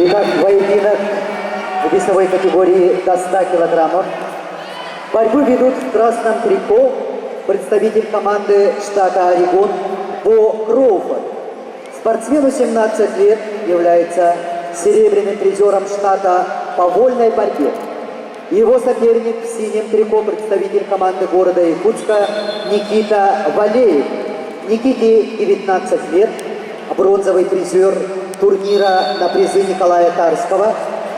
Итак, поединок в весовой категории до 100 килограммов. Борьбу ведут в красном трико представитель команды штата Орегон Бо Кроуфорд. Спортсмену 17 лет, является серебряным призером штата по вольной борьбе. Его соперник в синем трико, представитель команды города Якутска Никита Валеев. Никите 19 лет, бронзовый призер турнира на призы Николая Тарского,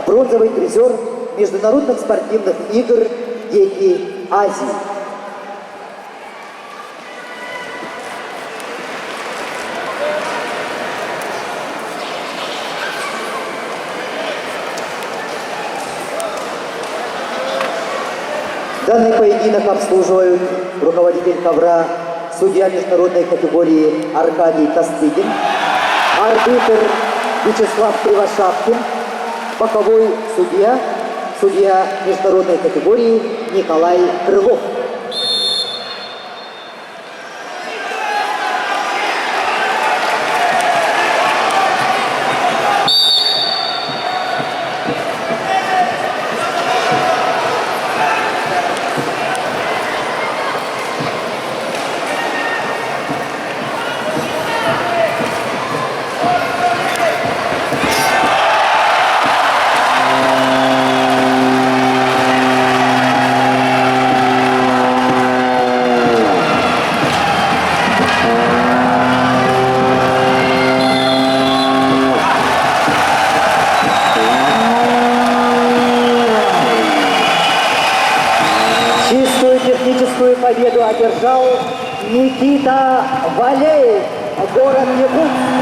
бронзовый призер международных спортивных игр «Дети Азии». Данный поединок обслуживают руководитель ковра, судья международной категории Аркадий Костыгин, арбитр Вячеслав Кривошапкин, боковой судья, судья международной категории Николай Крылов. Победу одержал Никита Валеев, город Якутск.